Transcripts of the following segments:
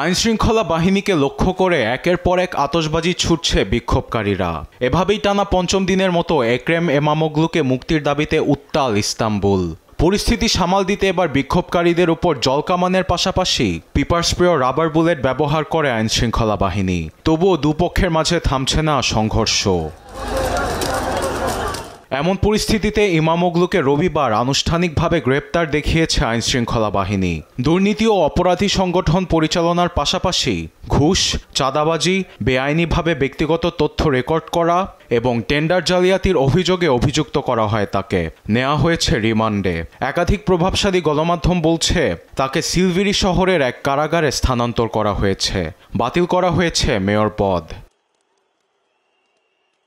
আইনশৃঙ্খলা বাহিনীকে লক্ষ্য করে একের পর এক আতশবাজি ছুটছে বিক্ষোভকারীরা। এভাবেই টানা পঞ্চম দিনের মতো একরেম এমামোগলুকে মুক্তির দাবিতে উত্তাল ইস্তাম্বুল। পরিস্থিতি সামাল দিতে এবার বিক্ষোভকারীদের উপর জলকামানের পাশাপাশি পিপার স্প্রে ও রাবার বুলেট ব্যবহার করে আইনশৃঙ্খলা বাহিনী। তবুও দুপক্ষের মাঝে থামছে না সংঘর্ষ। এমন পরিস্থিতিতে ইমামোগলুকে রবিবার আনুষ্ঠানিকভাবে গ্রেপ্তার দেখিয়েছে আইনশৃঙ্খলা বাহিনী। দুর্নীতি ও অপরাধী সংগঠন পরিচালনার পাশাপাশি ঘুষ, চাঁদাবাজি, বেআইনিভাবে ব্যক্তিগত তথ্য রেকর্ড করা এবং টেন্ডার জালিয়াতির অভিযোগে অভিযুক্ত করা হয় তাকে। নেওয়া হয়েছে রিমান্ডে। একাধিক প্রভাবশালী গণমাধ্যম বলছে তাকে সিলভিরি শহরের এক কারাগারে স্থানান্তর করা হয়েছে। বাতিল করা হয়েছে মেয়র পদ।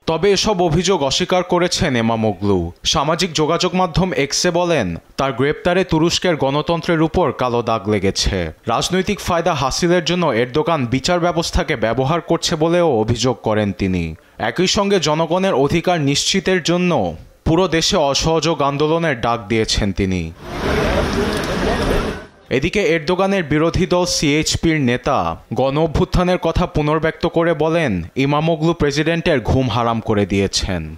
তবে এসব অভিযোগ অস্বীকার করেছেন এমামোগলু। সামাজিক যোগাযোগ মাধ্যম এক্সে বলেন, তার গ্রেপ্তারে তুরস্কের গণতন্ত্রের উপর কালো দাগ লেগেছে। রাজনৈতিক ফায়দা হাসিলের জন্য এরদোগান বিচার ব্যবস্থাকে ব্যবহার করছে বলেও অভিযোগ করেন তিনি। একই সঙ্গে জনগণের অধিকার নিশ্চিতের জন্য পুরো দেশে অসহযোগ আন্দোলনের ডাক দিয়েছেন তিনি। এদিকে এরদোগানের বিরোধী দল সিএইচপির নেতা গণ অভ্যুত্থানের কথা পুনর্ব্যক্ত করে বলেন, ইমামোগলু প্রেসিডেন্টের ঘুম হারাম করে দিয়েছেন।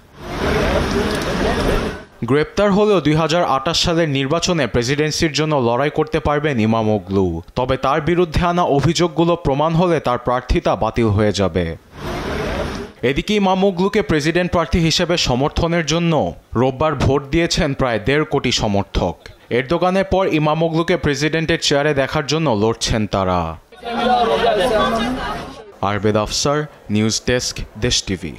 গ্রেপ্তার হলেও 2028 সালের নির্বাচনে প্রেসিডেন্সির জন্য লড়াই করতে পারবেন ইমামোগলু। তবে তার বিরুদ্ধে আনা অভিযোগগুলো প্রমাণ হলে তার প্রার্থিতা বাতিল হয়ে যাবে। এদিকে ইমামোগলুকে প্রেসিডেন্ট প্রার্থী হিসেবে সমর্থনের জন্য রোববার ভোট দিয়েছেন প্রায় 1.5 কোটি সমর্থক। এরদোগানের পর ইমামোগলুকে প্রেসিডেন্টের চেয়ারে দেখার জন্য লড়ছেন তারা। আরবেদ আফসার, নিউজ ডেস্ক, দেশ টিভি।